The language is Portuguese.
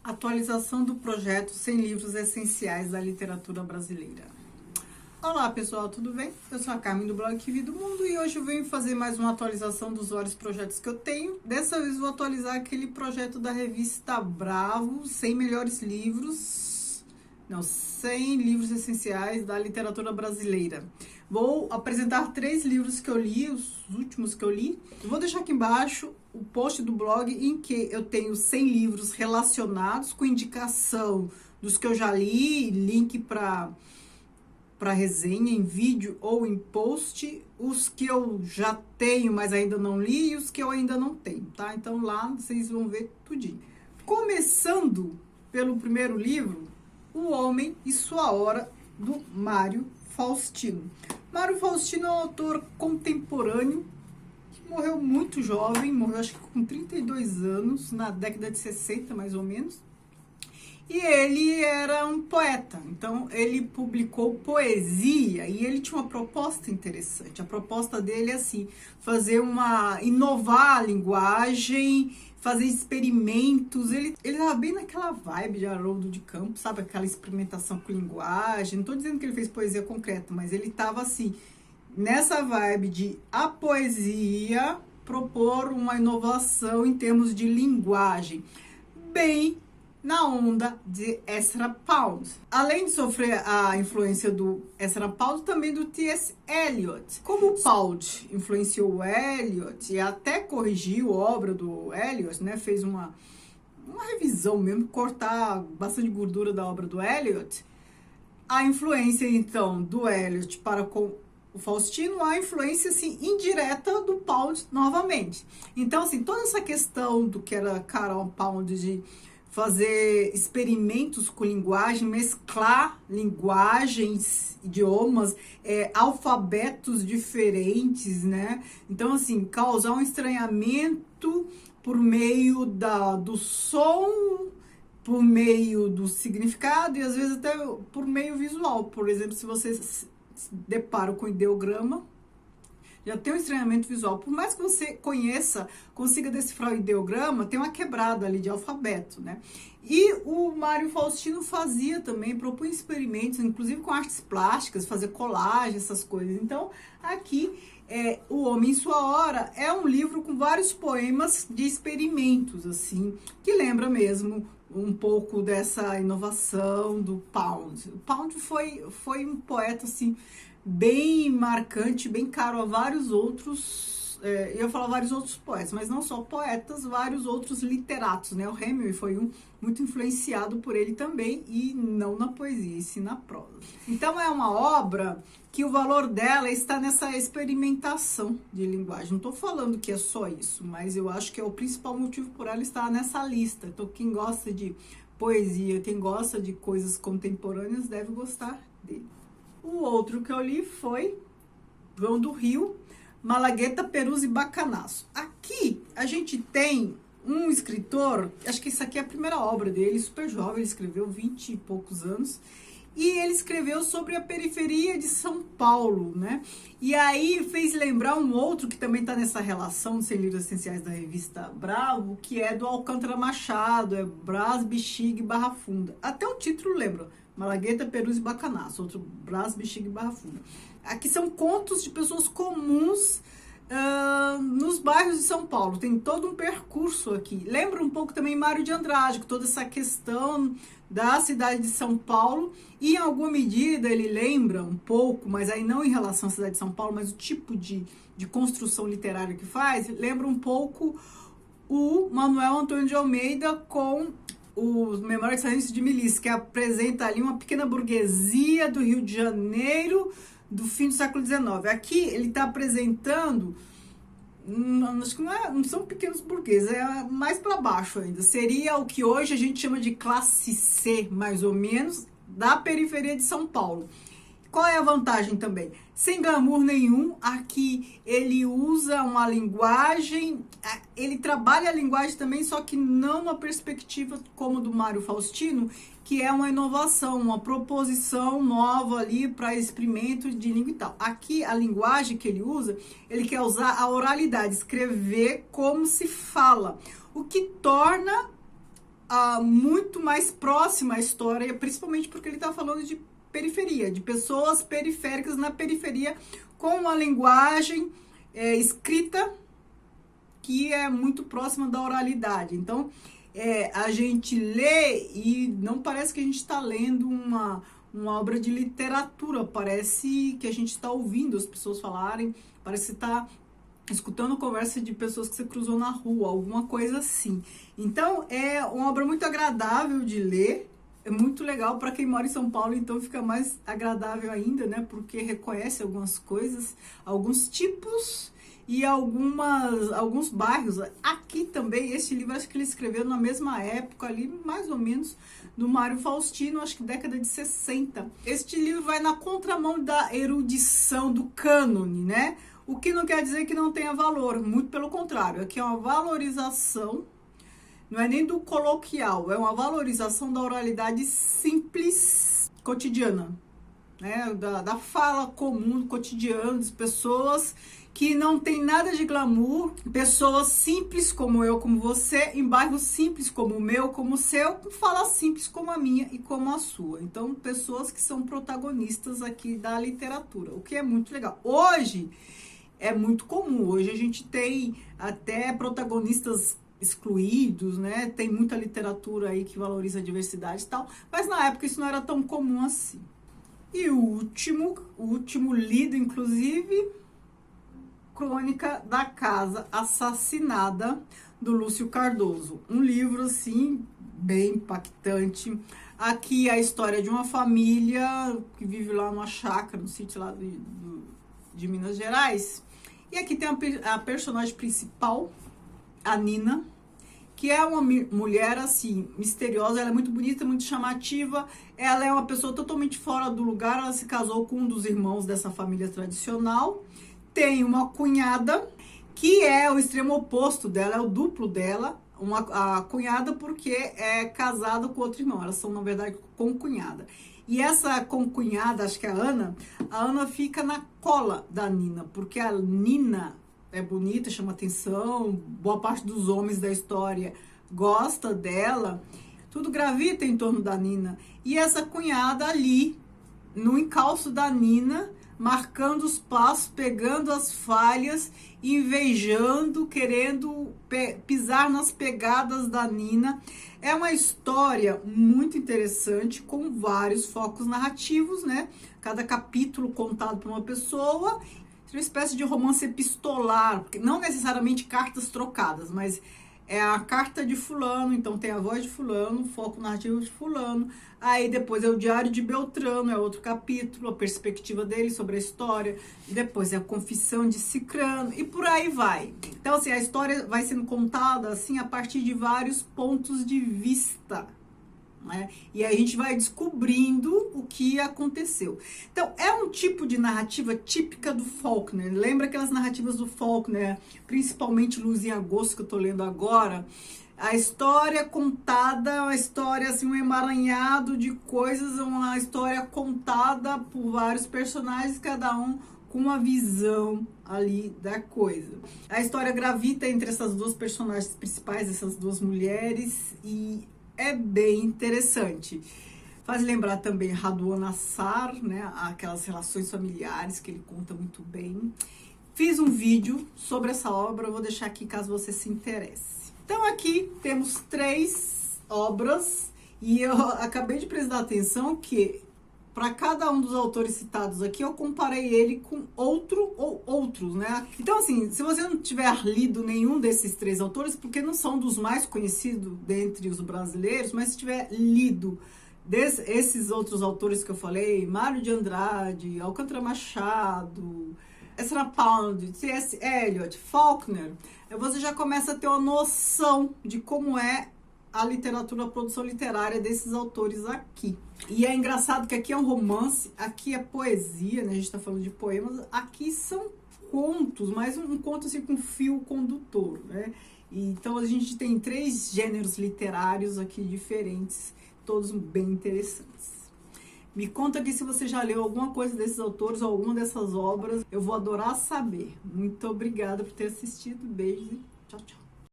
Atualização do projeto 100 livros essenciais da literatura brasileira. Olá pessoal, tudo bem? Eu sou a Carmen do blog Que Vi do Mundo e hoje eu venho fazer mais uma atualização dos vários projetos que eu tenho. Dessa vez vou atualizar aquele projeto da revista Bravo, 100 melhores livros, 100 livros essenciais da literatura brasileira. Vou apresentar 3 livros que eu li, os últimos que eu li. Vou deixar aqui embaixo o post do blog em que eu tenho 100 livros relacionados com indicação dos que eu já li, link para resenha em vídeo ou em post, os que eu já tenho, mas ainda não li, e os que eu ainda não tenho, tá? Então lá vocês vão ver tudinho. Começando pelo primeiro livro, O Homem e Sua Hora, do Mário Faustino. Mário Faustino é um autor contemporâneo que morreu muito jovem, morreu acho que com 32 anos, na década de 60 mais ou menos. E ele era um poeta, então ele publicou poesia e ele tinha uma proposta interessante. A proposta dele é assim, inovar a linguagem, fazer experimentos. Ele estava bem naquela vibe de Haroldo de Campos, sabe? Aquela experimentação com linguagem. Não estou dizendo que ele fez poesia concreta, mas ele estava assim, nessa vibe de a poesia propor uma inovação em termos de linguagem. Bem na onda de Ezra Pound. Além de sofrer a influência do Ezra Pound, também do T.S. Eliot. Como o Pound influenciou o Eliot e até corrigiu a obra do Eliot, né, fez uma revisão mesmo, cortar bastante gordura da obra do Eliot, a influência então do Eliot para com o Faustino, a influência assim, indireta do Pound novamente. Então, assim, toda essa questão do que era Carol Pound de fazer experimentos com linguagem, mesclar linguagens, idiomas, alfabetos diferentes, né? Então, assim, causar um estranhamento por meio do som, por meio do significado e às vezes até por meio visual. Por exemplo, se você se depara com ideograma, já tem um estranhamento visual. Por mais que você consiga decifrar o ideograma, tem uma quebrada ali de alfabeto, né? E o Mário Faustino fazia também, propunha experimentos, inclusive com artes plásticas, fazer colagem, essas coisas. Então, aqui, O Homem em Sua Hora é um livro com vários poemas de experimentos, assim, que lembra mesmo um pouco dessa inovação do Pound. O Pound foi um poeta, assim, bem marcante, bem caro a vários outros, eu ia falar vários outros poetas, mas não só poetas, vários outros literatos, né? O Hemingway foi muito influenciado por ele também, e não na poesia, e sim na prosa. Então é uma obra que o valor dela está nessa experimentação de linguagem. Não estou falando que é só isso, mas eu acho que é o principal motivo por ela estar nessa lista. Então quem gosta de poesia, quem gosta de coisas contemporâneas deve gostar dele. O outro que eu li foi João do Rio, Malagueta, Perus e Bacanaço. Aqui a gente tem um escritor, acho que isso aqui é a primeira obra dele, super jovem, ele escreveu 20 e poucos anos, e ele escreveu sobre a periferia de São Paulo, né? E aí fez lembrar um outro que também está nessa relação de 100 livros essenciais da revista Bravo, que é do Alcântara Machado, é Brás, Bexiga e Barra Funda. Até o título lembra, Malagueta, Perus e Bacanaço, outro Brás, Bexiga e Barra Funda. Aqui são contos de pessoas comuns nos bairros de São Paulo. Tem todo um percurso aqui. Lembra um pouco também Mário de Andrade, com toda essa questão da cidade de São Paulo. E em alguma medida ele lembra um pouco, mas aí não em relação à cidade de São Paulo, mas o tipo de construção literária que faz, lembra um pouco o Manuel Antônio de Almeida com os Memórias de Milícia, que apresenta ali uma pequena burguesia do Rio de Janeiro do fim do século XIX. Aqui ele está apresentando, acho que não são pequenos burgueses, é mais para baixo ainda. Seria o que hoje a gente chama de classe C, mais ou menos, da periferia de São Paulo. Qual é a vantagem também? Sem glamour nenhum, aqui ele usa uma linguagem, ele trabalha a linguagem também, só que não uma perspectiva como do Mário Faustino, que é uma inovação, uma proposição nova ali para experimento de língua e tal. Aqui a linguagem que ele usa, ele quer usar a oralidade, escrever como se fala, o que torna muito mais próxima à história, principalmente porque ele está falando de periferia, de pessoas periféricas na periferia, com uma linguagem escrita que é muito próxima da oralidade. Então, a gente lê e não parece que a gente está lendo uma obra de literatura, parece que a gente está ouvindo as pessoas falarem, parece que está escutando conversa de pessoas que você cruzou na rua, alguma coisa assim. Então, é uma obra muito agradável de ler, é muito legal para quem mora em São Paulo, então fica mais agradável ainda, né? Porque reconhece algumas coisas, alguns tipos e alguns bairros. Aqui também, esse livro, acho que ele escreveu na mesma época ali, mais ou menos, do Mário Faustino, acho que década de 60. Este livro vai na contramão da erudição, do cânone, né? O que não quer dizer que não tenha valor, muito pelo contrário. Aqui é uma valorização, não é nem do coloquial, é uma valorização da oralidade simples, cotidiana, né? Da fala comum, do cotidiano, das pessoas que não tem nada de glamour, pessoas simples como eu, como você, em bairros simples como o meu, como o seu, com fala simples como a minha e como a sua. Então, pessoas que são protagonistas aqui da literatura, o que é muito legal. Hoje é muito comum, hoje a gente tem até protagonistas excluídos, né? Tem muita literatura aí que valoriza a diversidade e tal, mas na época isso não era tão comum assim. E o último lido, inclusive, Crônica da Casa Assassinada, do Lúcio Cardoso. Um livro, assim, bem impactante. Aqui a história de uma família que vive lá numa chácara, no sítio lá de Minas Gerais. E aqui tem a personagem principal, a Nina, que é uma mulher, assim, misteriosa. Ela é muito bonita, muito chamativa. Ela é uma pessoa totalmente fora do lugar. Ela se casou com um dos irmãos dessa família tradicional. Tem uma cunhada, que é o extremo oposto dela, é o duplo dela. A cunhada porque é casada com outro irmão. Elas são, na verdade, concunhada. E essa concunhada, acho que é a Ana fica na cola da Nina, porque a Nina é bonita, chama atenção, boa parte dos homens da história gosta dela, tudo gravita em torno da Nina. E essa cunhada ali, no encalço da Nina, marcando os passos, pegando as falhas, invejando, querendo pisar nas pegadas da Nina. É uma história muito interessante, com vários focos narrativos, né? Cada capítulo contado por uma pessoa, uma espécie de romance epistolar, não necessariamente cartas trocadas, mas é a carta de fulano, então tem a voz de fulano, o foco narrativo de fulano, aí depois é o diário de Beltrano, é outro capítulo, a perspectiva dele sobre a história, e depois é a confissão de Cicrano, e por aí vai. Então, assim, a história vai sendo contada, assim, a partir de vários pontos de vista, né? E aí a gente vai descobrindo o que aconteceu. Então, é um tipo de narrativa típica do Faulkner. Lembra aquelas narrativas do Faulkner, principalmente Luz em Agosto, que eu tô lendo agora? A história contada, uma história assim, um emaranhado de coisas, uma história contada por vários personagens, cada um com uma visão ali da coisa. A história gravita entre essas duas personagens principais, essas duas mulheres, e é bem interessante. Faz lembrar também Raduan Nassar, né? Aquelas relações familiares que ele conta muito bem. Fiz um vídeo sobre essa obra, eu vou deixar aqui caso você se interesse. Então aqui temos 3 obras e eu acabei de prestar atenção que para cada um dos autores citados aqui, eu comparei ele com outro ou outros, né? Então, assim, se você não tiver lido nenhum desses 3 autores, porque não são dos mais conhecidos dentre os brasileiros, mas se tiver lido esses outros autores que eu falei, Mário de Andrade, Alcântara Machado, Ezra Pound, C.S. Eliot, Faulkner, você já começa a ter uma noção de como é a literatura, a produção literária desses autores aqui. E é engraçado que aqui é um romance, aqui é poesia, né? A gente tá falando de poemas, aqui são contos, mas um conto assim com fio condutor, né? Então a gente tem 3 gêneros literários aqui diferentes, todos bem interessantes. Me conta aqui se você já leu alguma coisa desses autores ou alguma dessas obras, eu vou adorar saber. Muito obrigada por ter assistido, beijo e tchau, tchau.